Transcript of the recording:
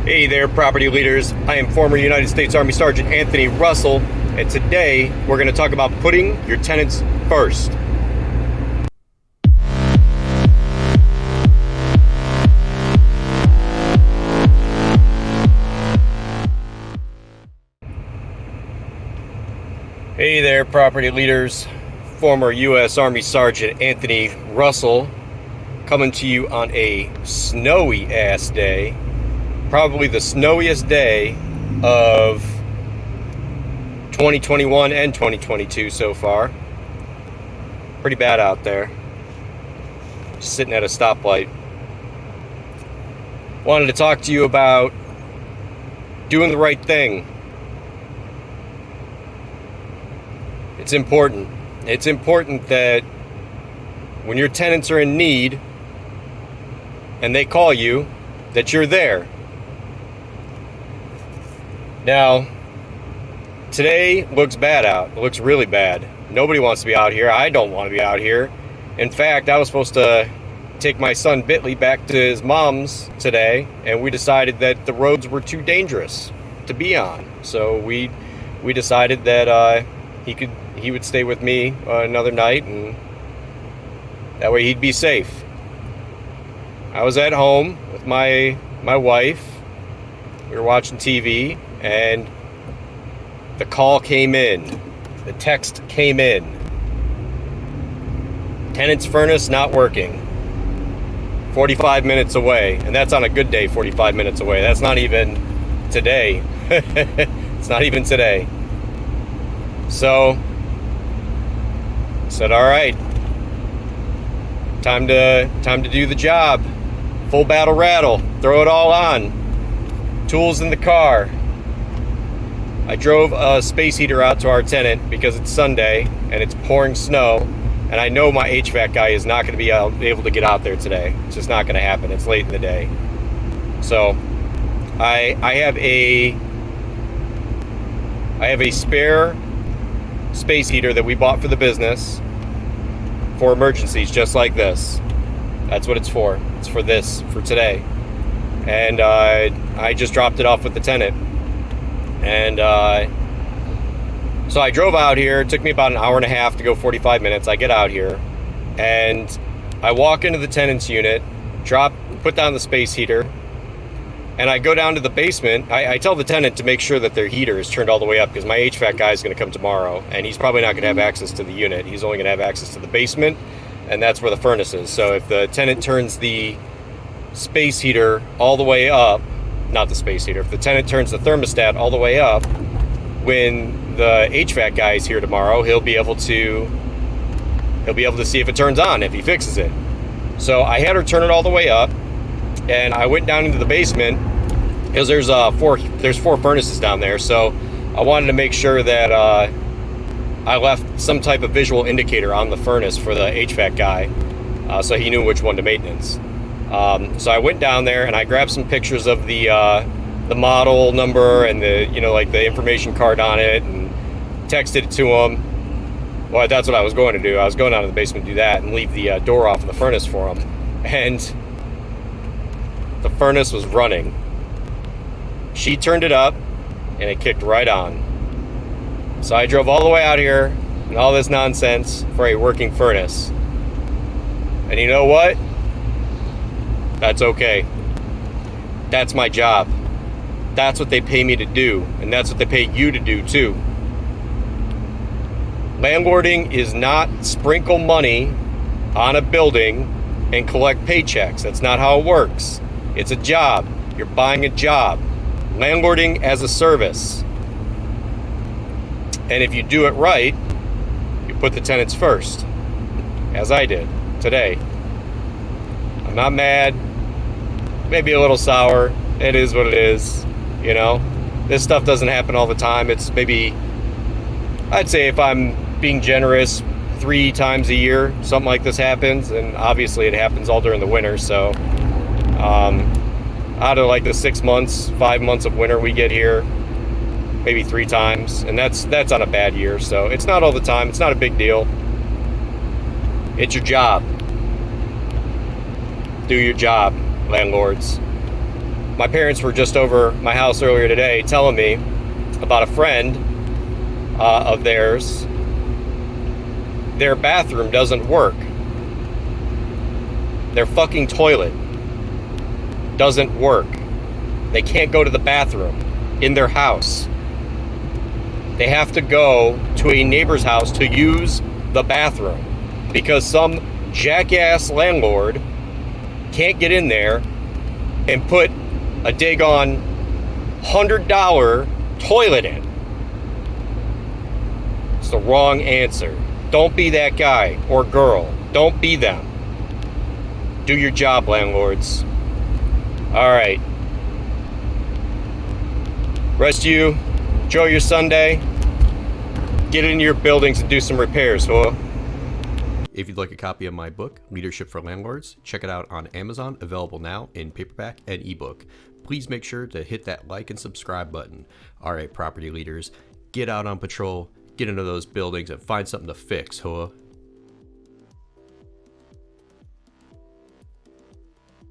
Hey there, property leaders. I am former United States Army Sergeant Anthony Russell, and today we're going to talk about putting your tenants first. Hey there, property leaders. Former U.S. Army Sergeant Anthony Russell, coming to you on a snowy-ass day. Probably the snowiest day of 2021 and 2022 so far. Pretty bad out there. Just sitting at a stoplight. Wanted to talk to you about doing the right thing. It's important. It's important that when your tenants are in need and they call you, that you're there. Now, today looks bad out. It looks really bad. Nobody wants to be out here. I don't want to be out here. In fact, I was supposed to take my son Bitley back to his mom's today, and we decided that the roads were too dangerous to be on. So we decided that he would stay with me another night, and that way he'd be safe. I was at home with my wife. We were watching TV, and the call came in. The text came in. Tenant's furnace not working. 45 minutes away. And that's on a good day, 45 minutes away. That's not even today. It's not even today. So, I said, all right. Time to do the job. Full battle rattle. Throw it all on. Tools in the car. I drove a space heater out to our tenant because it's Sunday and it's pouring snow, and I know my HVAC guy is not going to be able to get out there today. It's just not going to happen. It's late in the day. So I have a spare space heater that we bought for the business for emergencies just like this. That's what it's for. It's for this, for today. And I just dropped it off with the tenant. And so I drove out here. It took me about an hour and a half to go 45 minutes. I get out here, and I walk into the tenant's unit, put down the space heater, and I go down to the basement. I tell the tenant to make sure that their heater is turned all the way up because my HVAC guy is going to come tomorrow, and he's probably not going to have access to the unit. He's only going to have access to the basement, and that's where the furnace is. So if the tenant turns the space heater all the way up, not the space heater, if the tenant turns the thermostat all the way up, when the HVAC guy is here tomorrow, he'll be able to see if it turns on, if he fixes it. So I had her turn it all the way up, and I went down into the basement because there's four furnaces down there. So I wanted to make sure that I left some type of visual indicator on the furnace for the HVAC guy, so he knew which one to maintenance. So I went down there and I grabbed some pictures of the model number and the information card on it, and texted it to him. Well, that's what I was going to do. I was going down to the basement to do that and leave the door off of the furnace for him. And the furnace was running. She turned it up and it kicked right on. So I drove all the way out here and all this nonsense for a working furnace. And you know what? That's okay. That's my job. That's what they pay me to do, and that's what they pay you to do too. Landlording is not sprinkle money on a building and collect paychecks. That's not how it works. It's a job. You're buying a job. Landlording as a service. And if you do it right, you put the tenants first, as I did today. I'm not mad. Maybe a little sour. It is what it is. You know, this stuff doesn't happen all the time. It's maybe, I'd say if I'm being generous, 3 times a year, something like this happens. And obviously it happens all during the winter. So out of like the 6 months, 5 months of winter we get here, maybe 3 times. And that's on a bad year. So it's not all the time. It's not a big deal. It's your job. Do your job, landlords. My parents were just over my house earlier today telling me about a friend of theirs. Their bathroom doesn't work. Their fucking toilet doesn't work. They can't go to the bathroom in their house. They have to go to a neighbor's house to use the bathroom because some jackass landlord can't get in there and put a daggone $100 toilet in. It's the wrong answer. Don't be that guy or girl. Don't be them. Do your job, landlords. All right. Rest of you, enjoy your Sunday. Get into your buildings and do some repairs, huh? If you'd like a copy of my book, Leadership for Landlords, check it out on Amazon, available now in paperback and ebook. Please make sure to hit that like and subscribe button. All right, property leaders, get out on patrol, get into those buildings, and find something to fix, huh?